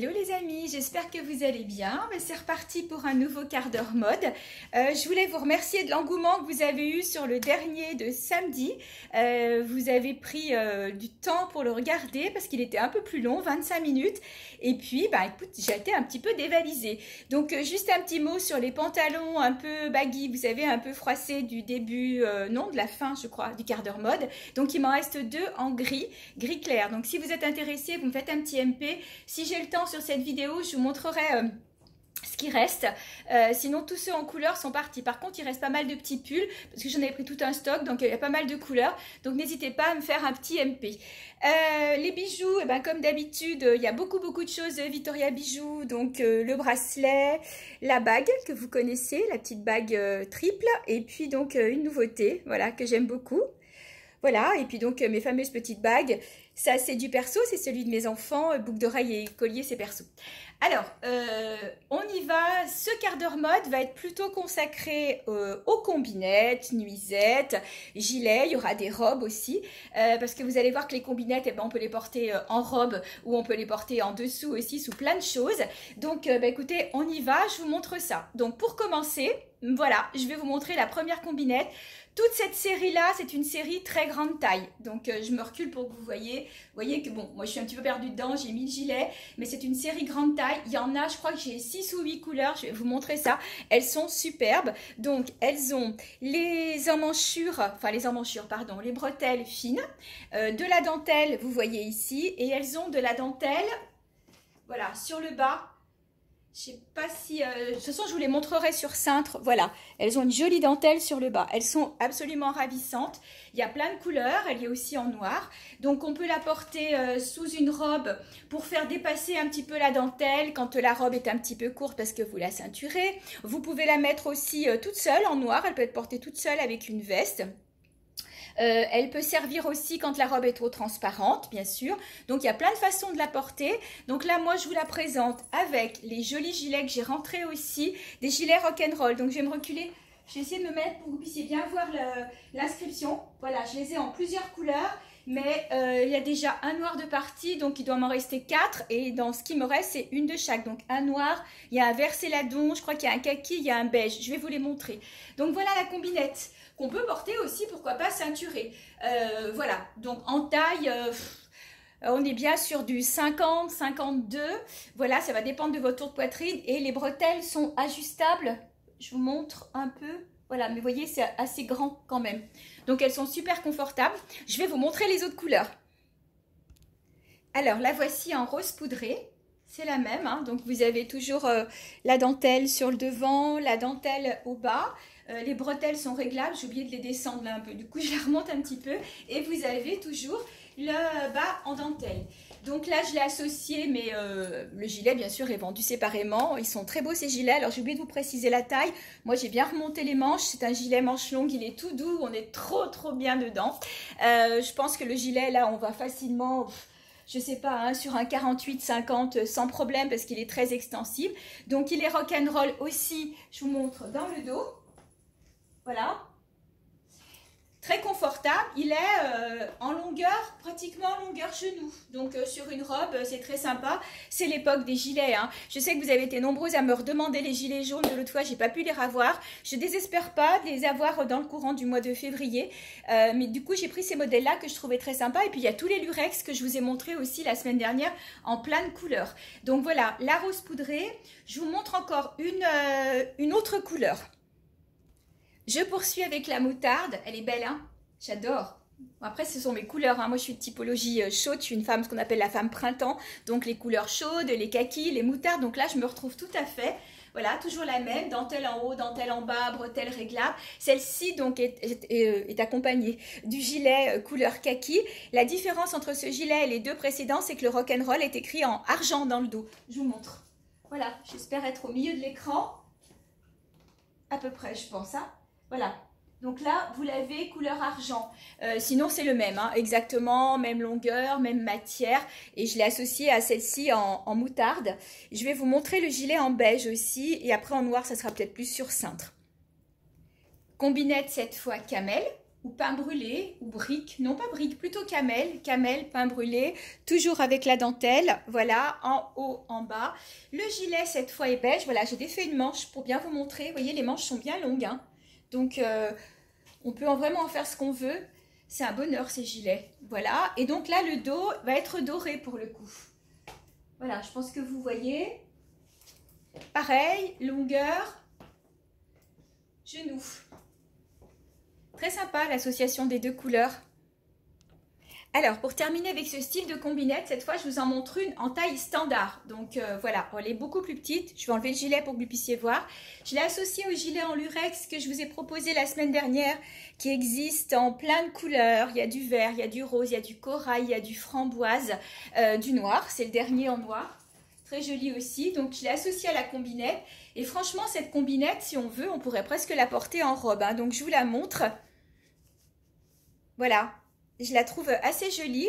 Hello les amis, j'espère que vous allez bien. C'est reparti pour un nouveau quart d'heure mode. Je voulais vous remercier de l'engouement que vous avez eu sur le dernier de samedi. Vous avez pris du temps pour le regarder parce qu'il était un peu plus long, 25 minutes. Et puis, écoute, j'ai été un petit peu dévalisée. Donc, juste un petit mot sur les pantalons un peu baggy, vous savez, un peu froissés du début, non, de la fin, je crois, du quart d'heure mode. Donc, il m'en reste deux en gris clair. Donc, si vous êtes intéressé, vous me faites un petit MP. Si j'ai le temps sur cette vidéo, je vous montrerai ce qui reste. Sinon, tous ceux en couleur sont partis. Par contre, il reste pas mal de petits pulls parce que j'en avais pris tout un stock, donc il y a pas mal de couleurs. Donc, n'hésitez pas à me faire un petit MP. Les bijoux, comme d'habitude, il y a beaucoup de choses Victoria Bijoux. Donc, le bracelet, la bague que vous connaissez, la petite bague triple. Et puis, donc, une nouveauté, voilà, que j'aime beaucoup. Voilà, et puis donc mes fameuses petites bagues, ça c'est du perso, c'est celui de mes enfants, boucle d'oreille et collier c'est perso. Alors, on y va, ce quart d'heure mode va être plutôt consacré aux combinettes, nuisettes, gilets, il y aura des robes aussi, parce que vous allez voir que les combinettes, on peut les porter en robe ou on peut les porter en dessous aussi, sous plein de choses. Donc écoutez, on y va, je vous montre ça. Donc pour commencer, voilà, je vais vous montrer la première combinette. Toute cette série-là, c'est une série très grande taille. Donc, je me recule pour que vous voyez. Vous voyez que, bon, moi, je suis un petit peu perdue dedans. J'ai mis le gilet. Mais c'est une série grande taille. Il y en a, je crois que j'ai 6 ou 8 couleurs. Je vais vous montrer ça. Elles sont superbes. Donc, elles ont les emmanchures, pardon, les bretelles fines. De la dentelle, vous voyez ici. Et elles ont de la dentelle, voilà, sur le bas. Je sais pas si... de toute façon, je vous les montrerai sur cintre. Voilà, elles ont une jolie dentelle sur le bas. Elles sont absolument ravissantes. Il y a plein de couleurs. Elle est aussi en noir. Donc, on peut la porter sous une robe pour faire dépasser un petit peu la dentelle quand la robe est un petit peu courte parce que vous la ceinturez. Vous pouvez la mettre aussi toute seule en noir. Elle peut être portée toute seule avec une veste. Elle peut servir aussi quand la robe est trop transparente, bien sûr. Donc, il y a plein de façons de la porter. Donc là, moi, je vous la présente avec les jolis gilets que j'ai rentrés aussi. Des gilets rock'n'roll. Donc, je vais me reculer. Je vais essayer de me mettre pour que vous puissiez bien voir l'inscription. Voilà, je les ai en plusieurs couleurs. Mais il y a déjà un noir de partie, donc il doit m'en rester 4. Et dans ce qui me reste, c'est une de chaque. Donc un noir, il y a un vert céladon, je crois qu'il y a un kaki, il y a un beige. Je vais vous les montrer. Donc voilà la combinette qu'on peut porter aussi, pourquoi pas ceinturée. Voilà, donc en taille... on est bien sur du 50, 52. Voilà, ça va dépendre de votre tour de poitrine. Et les bretelles sont ajustables. Je vous montre un peu. Voilà, mais vous voyez, c'est assez grand quand même. Donc, elles sont super confortables. Je vais vous montrer les autres couleurs. Alors, la voici en rose poudré. C'est la même. Hein. Donc, vous avez toujours la dentelle sur le devant, la dentelle au bas. Les bretelles sont réglables. J'ai oublié de les descendre là un peu. Du coup, je la remonte un petit peu. Et vous avez toujours le bas en dentelle. Donc là, je l'ai associé, mais le gilet, bien sûr, est vendu séparément. Ils sont très beaux, ces gilets. Alors, j'ai oublié de vous préciser la taille. Moi, j'ai bien remonté les manches. C'est un gilet manche longue. Il est tout doux. On est trop bien dedans. Je pense que le gilet, là, on va facilement... je sais pas, hein, sur un 48-50 sans problème parce qu'il est très extensible. Donc, il est rock'n'roll aussi. Je vous montre dans le dos. Voilà. Très confortable, il est en longueur, pratiquement en longueur genou. Donc sur une robe, c'est très sympa. C'est l'époque des gilets. Hein. Je sais que vous avez été nombreuses à me redemander les gilets jaunes de l'autre fois, j'ai pas pu les avoir. Je désespère pas de les avoir dans le courant du mois de février. Mais du coup, j'ai pris ces modèles-là que je trouvais très sympas. Et puis il y a tous les lurex que je vous ai montré aussi la semaine dernière en plein de couleurs. Donc voilà, la rose poudrée. Je vous montre encore une autre couleur. Je poursuis avec la moutarde. Elle est belle, hein? J'adore. Après, ce sont mes couleurs. Hein. Moi, je suis de typologie chaude. Je suis une femme, ce qu'on appelle la femme printemps. Donc, les couleurs chaudes, les kakis, les moutardes. Donc là, je me retrouve tout à fait. Voilà, toujours la même. Dentelle en haut, dentelle en bas, bretelle réglable. Celle-ci, donc, est accompagnée du gilet couleur kaki. La différence entre ce gilet et les deux précédents, c'est que le rock'n'roll est écrit en argent dans le dos. Je vous montre. Voilà, j'espère être au milieu de l'écran. À peu près, je pense, hein. Voilà, donc là, vous l'avez couleur argent. Sinon, c'est le même, hein, exactement, même longueur, même matière. Et je l'ai associé à celle-ci en moutarde. Je vais vous montrer le gilet en beige aussi. Et après, en noir, ça sera peut-être plus sur cintre. Combinette, cette fois, camel. ou pain brûlé, ou brique, non pas brique, plutôt camel, camel, pain brûlé, toujours avec la dentelle, voilà, en haut, en bas. Le gilet, cette fois, est beige, voilà, j'ai défait une manche pour bien vous montrer, vous voyez, les manches sont bien longues, hein. Donc, on peut vraiment en faire ce qu'on veut, c'est un bonheur ces gilets, voilà. Et donc là, le dos va être doré pour le coup. Voilà, je pense que vous voyez, pareil, longueur, genou. Très sympa l'association des deux couleurs. Alors, pour terminer avec ce style de combinette, cette fois, je vous en montre une en taille standard. Donc, voilà, elle est beaucoup plus petite. Je vais enlever le gilet pour que vous puissiez voir. Je l'ai associée au gilet en lurex que je vous ai proposé la semaine dernière, qui existe en plein de couleurs. Il y a du vert, il y a du rose, il y a du corail, il y a du framboise, du noir. C'est le dernier en noir. Très joli aussi. Donc, je l'ai associée à la combinette. Et franchement, cette combinette, si on veut, on pourrait presque la porter en robe, hein. Donc, je vous la montre. Voilà. Je la trouve assez jolie.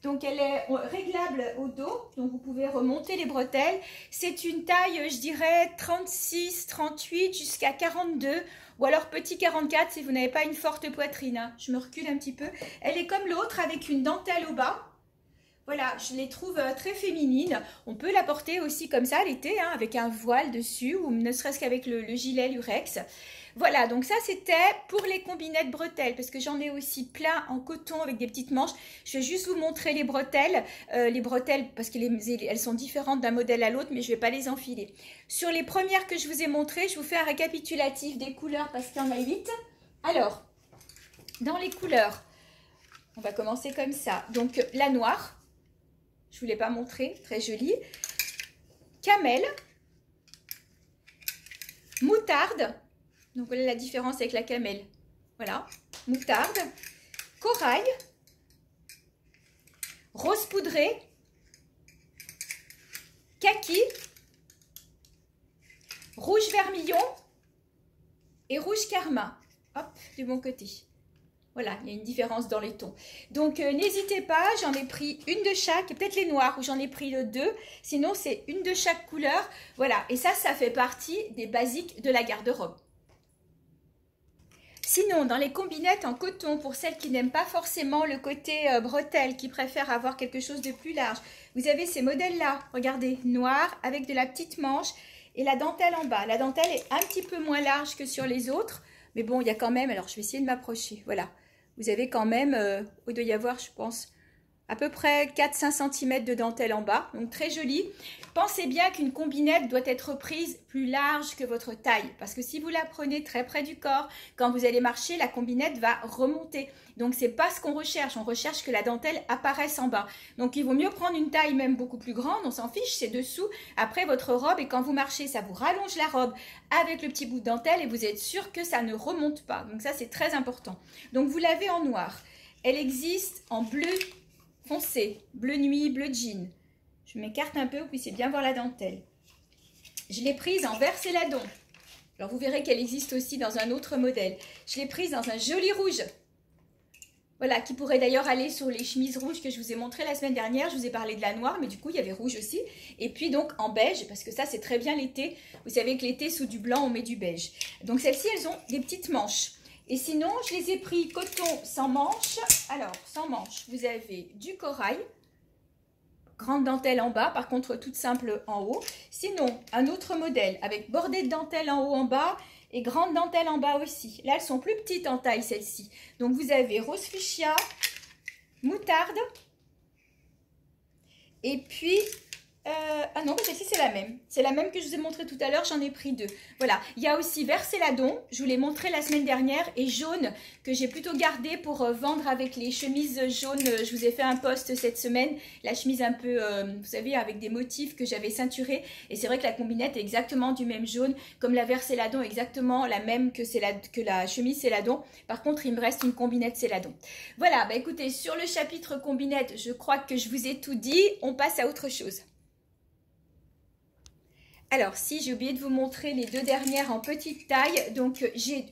Donc, elle est réglable au dos. Donc, vous pouvez remonter les bretelles. C'est une taille, je dirais, 36, 38 jusqu'à 42. Ou alors petit 44 si vous n'avez pas une forte poitrine, hein. Je me recule un petit peu. Elle est comme l'autre avec une dentelle au bas. Voilà, je les trouve très féminines. On peut la porter aussi comme ça l'été, hein, avec un voile dessus ou ne serait-ce qu'avec le gilet lurex. Voilà, donc ça c'était pour les combinettes bretelles parce que j'en ai aussi plein en coton avec des petites manches. Je vais juste vous montrer les bretelles parce qu'elles sont différentes d'un modèle à l'autre, mais je ne vais pas les enfiler. Sur les premières que je vous ai montrées, je vous fais un récapitulatif des couleurs parce qu'il y en a 8. Alors, dans les couleurs, on va commencer comme ça. Donc la noire. Je ne vous l'ai pas montré, très jolie. Camel. Moutarde. Donc voilà la différence avec la camel. Voilà, moutarde. Corail. Rose poudré. Kaki. Rouge vermillon. Et rouge karma. Hop, du bon côté. Voilà, il y a une différence dans les tons. Donc, n'hésitez pas, j'en ai pris une de chaque, peut-être les noirs où j'en ai pris deux. Sinon, c'est une de chaque couleur. Voilà, et ça fait partie des basiques de la garde-robe. Sinon, dans les combinettes en coton, pour celles qui n'aiment pas forcément le côté bretelle, qui préfèrent avoir quelque chose de plus large, vous avez ces modèles-là, regardez, noir avec de la petite manche et la dentelle en bas. La dentelle est un petit peu moins large que sur les autres, mais bon, il y a quand même, alors je vais essayer de m'approcher, voilà. Vous avez quand même, il doit y avoir, je pense, à peu près 4-5 cm de dentelle en bas, donc très joli. Pensez bien qu'une combinette doit être prise plus large que votre taille, parce que si vous la prenez très près du corps, quand vous allez marcher, la combinette va remonter. Donc, c'est pas ce qu'on recherche, on recherche que la dentelle apparaisse en bas. Donc, il vaut mieux prendre une taille même beaucoup plus grande, on s'en fiche, c'est dessous. Après, votre robe, et quand vous marchez, ça vous rallonge la robe avec le petit bout de dentelle et vous êtes sûr que ça ne remonte pas. Donc, ça, c'est très important. Donc, vous l'avez en noir. Elle existe en bleu foncé, bleu nuit, bleu jean. Je m'écarte un peu, vous puissiez bien voir la dentelle. Je l'ai prise en vert céladon. Alors vous verrez qu'elle existe aussi dans un autre modèle. Je l'ai prise dans un joli rouge. Voilà, qui pourrait d'ailleurs aller sur les chemises rouges que je vous ai montrées la semaine dernière. Je vous ai parlé de la noire, mais du coup il y avait rouge aussi. Et puis donc en beige, parce que ça c'est très bien l'été. Vous savez que l'été sous du blanc on met du beige. Donc celles-ci elles ont des petites manches. Et sinon, je les ai pris coton sans manches. Alors, sans manches, vous avez du corail. Grande dentelle en bas, par contre, toute simple en haut. Sinon, un autre modèle avec bordée de dentelle en haut, en bas et grande dentelle en bas aussi. Là, elles sont plus petites en taille, celles-ci. Donc, vous avez rose fuchsia, moutarde. Et puis... ah non, celle-ci c'est la même. C'est la même que je vous ai montré tout à l'heure, j'en ai pris deux. Voilà, il y a aussi vert céladon, je vous l'ai montré la semaine dernière, et jaune, que j'ai plutôt gardé pour vendre avec les chemises jaunes. Je vous ai fait un post cette semaine, la chemise un peu, vous savez, avec des motifs que j'avais ceinturés. Et c'est vrai que la combinette est exactement du même jaune, comme la vert céladon est exactement la même que la chemise céladon. Par contre, il me reste une combinette céladon. Voilà, bah écoutez, sur le chapitre combinette, je crois que je vous ai tout dit. On passe à autre chose. Alors, si j'ai oublié de vous montrer les deux dernières en petite taille, donc j'ai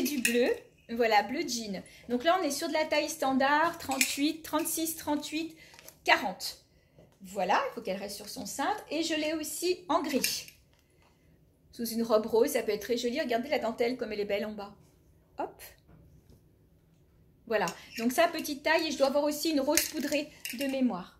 du bleu, voilà, bleu jean. Donc là, on est sur de la taille standard, 38, 36, 38, 40. Voilà, il faut qu'elle reste sur son cintre. Et je l'ai aussi en gris. Sous une robe rose, ça peut être très joli. Regardez la dentelle comme elle est belle en bas. hop. Voilà, donc ça, petite taille, et je dois avoir aussi une rose poudrée de mémoire.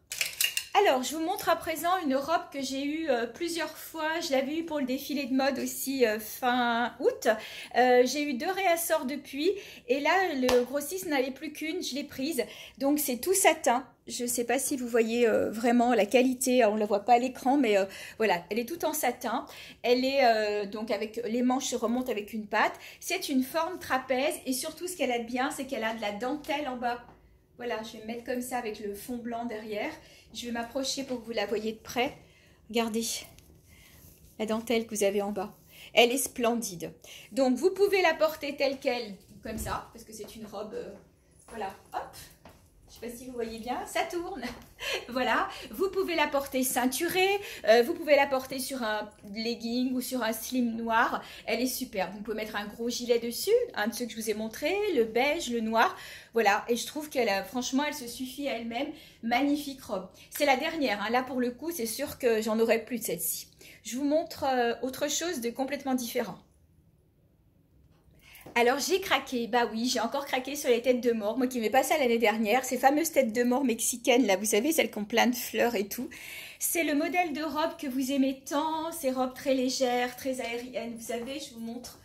Alors, je vous montre à présent une robe que j'ai eue plusieurs fois. Je l'avais eue pour le défilé de mode aussi fin août. J'ai eu 2 réassorts depuis. Et là, le grossiste n'avait plus qu'une. Je l'ai prise. Donc, c'est tout satin. Je ne sais pas si vous voyez vraiment la qualité. On ne la voit pas à l'écran, mais voilà. Elle est toute en satin. Elle est donc avec les manches se remontent avec une patte. C'est une forme trapèze. Et surtout, ce qu'elle a de bien, c'est qu'elle a de la dentelle en bas. Voilà, je vais me mettre comme ça avec le fond blanc derrière. Je vais m'approcher pour que vous la voyez de près. Regardez la dentelle que vous avez en bas. Elle est splendide. Donc, vous pouvez la porter telle qu'elle, comme ça, parce que c'est une robe, voilà, hop. Je ne sais pas si vous voyez bien, ça tourne. Voilà, vous pouvez la porter ceinturée, vous pouvez la porter sur un legging ou sur un slim noir. Elle est superbe. Vous pouvez mettre un gros gilet dessus, un de ceux que je vous ai montré, le beige, le noir. Voilà, et je trouve qu'elle, franchement, elle se suffit à elle-même. Magnifique robe. C'est la dernière, hein. Là pour le coup, c'est sûr que j'en aurai plus de celle-ci. Je vous montre autre chose de complètement différent. Alors j'ai craqué, bah oui, j'ai encore craqué sur les têtes de mort, moi qui m'ai passé l'année dernière, ces fameuses têtes de mort mexicaines là, vous savez, celles qui ont plein de fleurs et tout. C'est le modèle de robe que vous aimez tant, ces robes très légères, très aériennes, vous savez, je vous montre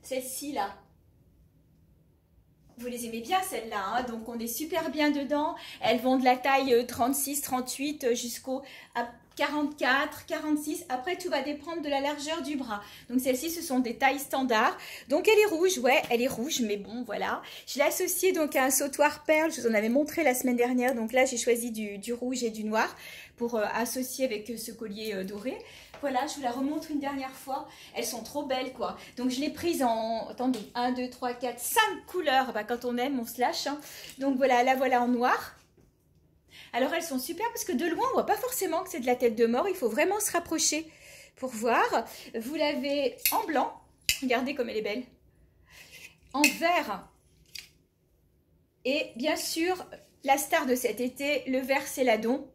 celle-ci là. Vous les aimez bien celles-là, hein, donc on est super bien dedans. Elles vont de la taille 36, 38 jusqu'au 44, 46. Après, tout va dépendre de la largeur du bras. Donc, celles-ci, ce sont des tailles standards. Donc, elle est rouge. Ouais, elle est rouge, mais bon, voilà. Je l'ai associée donc à un sautoir perle. Je vous en avais montré la semaine dernière. Donc là, j'ai choisi du rouge et du noir pour associer avec ce collier doré. Voilà, je vous la remontre une dernière fois. Elles sont trop belles, quoi. Donc, je l'ai prise en, attendez, 1, 2, 3, 4, 5 couleurs. Bah, quand on aime, on se lâche. Hein. Donc, voilà, la voilà en noir. Alors, elles sont super parce que de loin, on ne voit pas forcément que c'est de la tête de mort. Il faut vraiment se rapprocher pour voir. Vous l'avez en blanc. Regardez comme elle est belle. En vert. Et bien sûr, la star de cet été, le vert céladon.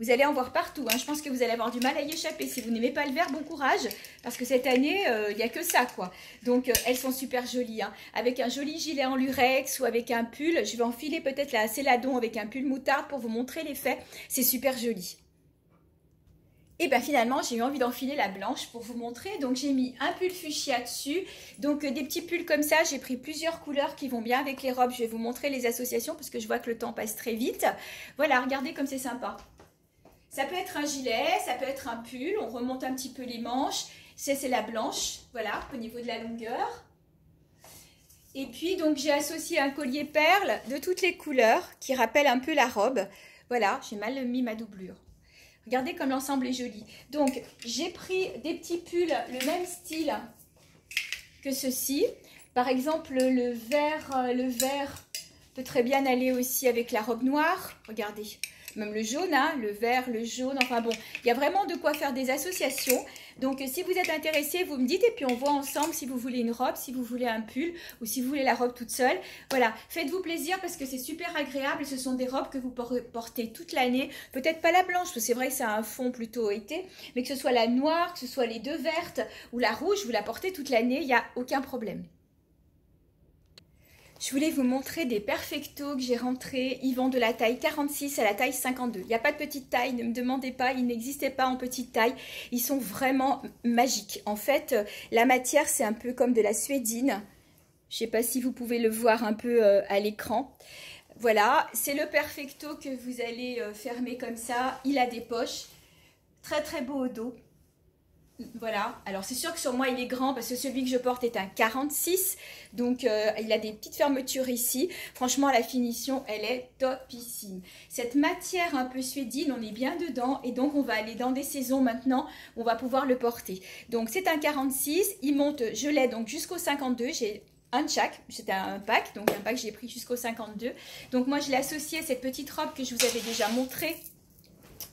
Vous allez en voir partout. Hein. Je pense que vous allez avoir du mal à y échapper. Si vous n'aimez pas le vert, bon courage. Parce que cette année, il n'y a que ça, quoi. Donc, elles sont super jolies. Hein. Avec un joli gilet en lurex ou avec un pull. Je vais enfiler peut-être la céladon avec un pull moutarde pour vous montrer l'effet. C'est super joli. Et bien finalement, j'ai eu envie d'enfiler la blanche pour vous montrer. Donc, j'ai mis un pull fuchsia dessus. Donc, des petits pulls comme ça. J'ai pris plusieurs couleurs qui vont bien avec les robes. Je vais vous montrer les associations parce que je vois que le temps passe très vite. Voilà, regardez comme c'est sympa. Ça peut être un gilet, ça peut être un pull. On remonte un petit peu les manches. C'est la blanche, voilà, au niveau de la longueur. Et puis, donc, j'ai associé un collier perle de toutes les couleurs qui rappelle un peu la robe. Voilà, j'ai mal mis ma doublure. Regardez comme l'ensemble est joli. Donc, j'ai pris des petits pulls, le même style que ceci. Par exemple, le vert peut très bien aller aussi avec la robe noire. Regardez. Même le jaune, hein, le vert, le jaune, enfin bon, il y a vraiment de quoi faire des associations. Donc, si vous êtes intéressé, vous me dites et puis on voit ensemble si vous voulez une robe, si vous voulez un pull ou si vous voulez la robe toute seule. Voilà, faites-vous plaisir parce que c'est super agréable et ce sont des robes que vous portez toute l'année. Peut-être pas la blanche, parce que c'est vrai que c'est un fond plutôt été, mais que ce soit la noire, que ce soit les deux vertes ou la rouge, vous la portez toute l'année, il n'y a aucun problème. Je voulais vous montrer des perfectos que j'ai rentrés. Ils vont de la taille 46 à la taille 52. Il n'y a pas de petite taille, ne me demandez pas, ils n'existaient pas en petite taille. Ils sont vraiment magiques. En fait, la matière, c'est un peu comme de la suédine. Je ne sais pas si vous pouvez le voir un peu à l'écran. Voilà, c'est le perfecto que vous allez fermer comme ça. Il a des poches. Très très beau au dos. Voilà, alors c'est sûr que sur moi il est grand parce que celui que je porte est un 46, donc il a des petites fermetures ici. Franchement la finition elle est topissime. Cette matière un peu suédine, on est bien dedans et donc on va aller dans des saisons maintenant, on va pouvoir le porter. Donc c'est un 46, il monte, je l'ai donc jusqu'au 52, j'ai un de chaque, c'était un pack, donc un pack j'ai pris jusqu'au 52. Donc moi je l'ai associé à cette petite robe que je vous avais déjà montrée.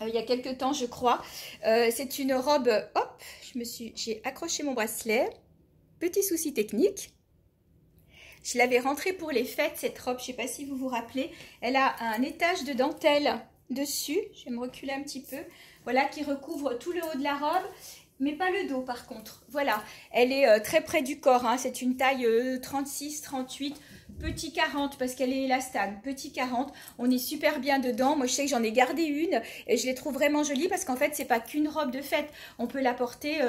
Il y a quelques temps je crois. C'est une robe, hop, j'ai accroché mon bracelet, petit souci technique. Je l'avais rentrée pour les fêtes cette robe, je ne sais pas si vous vous rappelez. Elle a un étage de dentelle dessus, je vais me reculer un petit peu. Voilà, qui recouvre tout le haut de la robe. mais pas le dos par contre. Voilà, elle est très près du corps, hein. C'est une taille 36, 38, petit 40 parce qu'elle est élastane, petit 40. On est super bien dedans. Moi, je sais que j'en ai gardé une et je les trouve vraiment jolies parce qu'en fait, c'est pas qu'une robe de fête. On peut la porter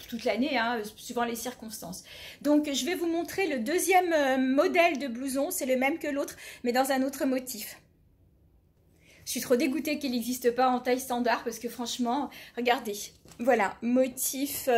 toute l'année, hein, suivant les circonstances. Donc, je vais vous montrer le deuxième modèle de blouson. C'est le même que l'autre, mais dans un autre motif. Je suis trop dégoûtée qu'il n'existe pas en taille standard parce que franchement, regardez. Voilà, motif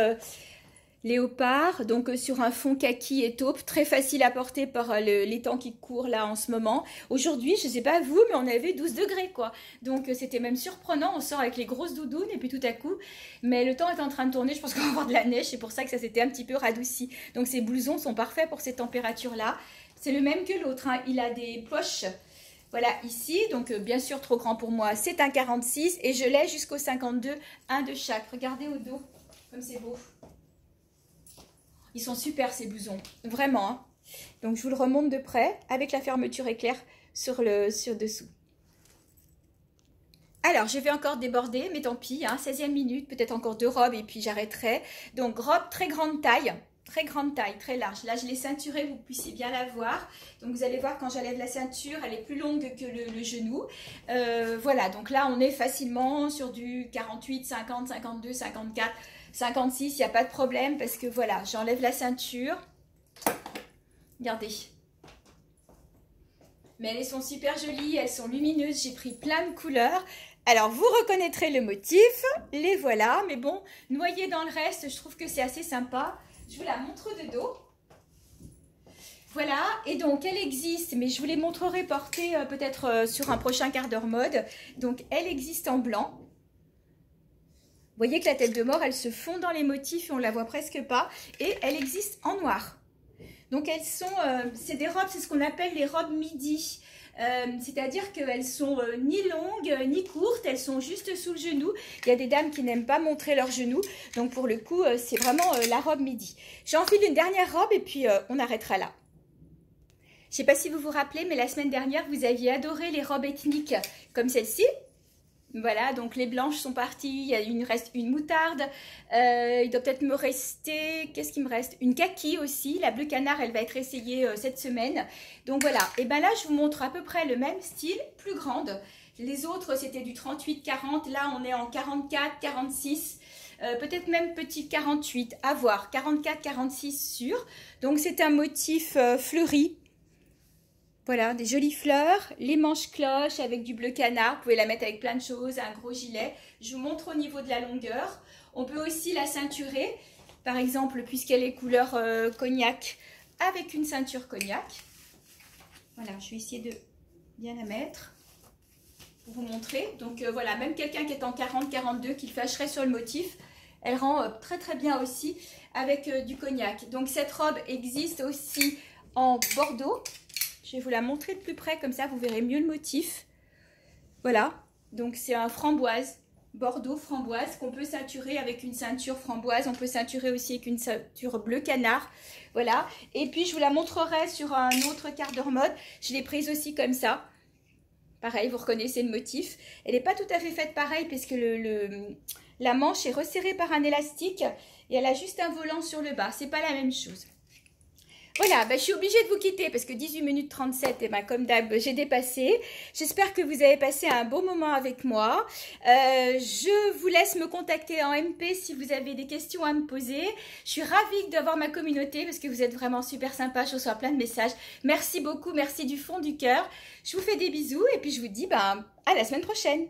léopard, donc sur un fond kaki et taupe, très facile à porter par les temps qui courent là en ce moment. Aujourd'hui, je ne sais pas vous, mais on avait 12 degrés quoi. Donc c'était même surprenant, on sort avec les grosses doudounes et puis tout à coup, mais le temps est en train de tourner, je pense qu'on va avoir de la neige, c'est pour ça que ça s'était un petit peu radouci. Donc ces blousons sont parfaits pour ces températures-là. C'est le même que l'autre, hein. Il a des poches. Voilà, ici, donc bien sûr trop grand pour moi, c'est un 46 et je l'ai jusqu'au 52, un de chaque. Regardez au dos, comme c'est beau. Ils sont super ces blousons, vraiment. Hein. Donc je vous le remonte de près avec la fermeture éclair sur dessous. Alors, je vais encore déborder, mais tant pis, hein, 16e minute, peut-être encore 2 robes et puis j'arrêterai. Donc robe très grande taille, très large. Là, je l'ai ceinturée, vous puissiez bien la voir. Donc vous allez voir quand j'enlève la ceinture, elle est plus longue que le genou. Voilà, donc là, on est facilement sur du 48, 50, 52, 54... 56, il n'y a pas de problème parce que voilà, j'enlève la ceinture. Regardez. Mais elles sont super jolies, elles sont lumineuses, j'ai pris plein de couleurs. Alors, vous reconnaîtrez le motif, les voilà. Mais bon, noyé dans le reste, je trouve que c'est assez sympa. Je vous la montre de dos. Voilà, et donc elle existe, mais je vous les montrerai portée peut-être sur un prochain quart d'heure mode. Donc, elle existe en blanc. Vous voyez que la tête de mort, elle se fond dans les motifs et on la voit presque pas. Et elle existe en noir. Donc elles sont, c'est des robes, c'est ce qu'on appelle les robes midi. C'est-à-dire qu'elles sont ni longues ni courtes, elles sont juste sous le genou. Il y a des dames qui n'aiment pas montrer leurs genoux. Donc pour le coup, c'est vraiment la robe midi. J'enfile une dernière robe et puis on arrêtera là. Je ne sais pas si vous vous rappelez, mais la semaine dernière, vous aviez adoré les robes ethniques comme celle-ci. Voilà, donc les blanches sont parties, il me reste une moutarde, il doit peut-être me rester, qu'est-ce qu'il me reste? Une kaki aussi, la bleu canard, elle va être essayée cette semaine. Donc voilà, et bien là je vous montre à peu près le même style, plus grande. Les autres c'était du 38-40, là on est en 44-46, peut-être même petit 48, à voir, 44-46 sûr. Donc c'est un motif fleuri. Voilà, des jolies fleurs, les manches cloches avec du bleu canard. Vous pouvez la mettre avec plein de choses, un gros gilet. Je vous montre au niveau de la longueur. On peut aussi la ceinturer, par exemple, puisqu'elle est couleur cognac, avec une ceinture cognac. Voilà, je vais essayer de bien la mettre pour vous montrer. Donc voilà, même quelqu'un qui est en 40-42, qui le fâcherait sur le motif, elle rend très bien aussi avec du cognac. Donc cette robe existe aussi en bordeaux. Je vais vous la montrer de plus près, comme ça vous verrez mieux le motif. Voilà, donc c'est un framboise, bordeaux framboise, qu'on peut ceinturer avec une ceinture framboise. On peut ceinturer aussi avec une ceinture bleu canard. Voilà, et puis je vous la montrerai sur un autre quart d'heure mode. Je l'ai prise aussi comme ça. Pareil, vous reconnaissez le motif. Elle n'est pas tout à fait faite pareil, parce que la manche est resserrée par un élastique. Et elle a juste un volant sur le bas. C'est pas la même chose. Voilà, je suis obligée de vous quitter parce que 18 minutes 37, et comme d'hab, j'ai dépassé. J'espère que vous avez passé un beau moment avec moi. Je vous laisse me contacter en MP si vous avez des questions à me poser. Je suis ravie d'avoir ma communauté parce que vous êtes vraiment super sympa. Je reçois plein de messages. Merci beaucoup, merci du fond du cœur. Je vous fais des bisous et puis je vous dis à la semaine prochaine.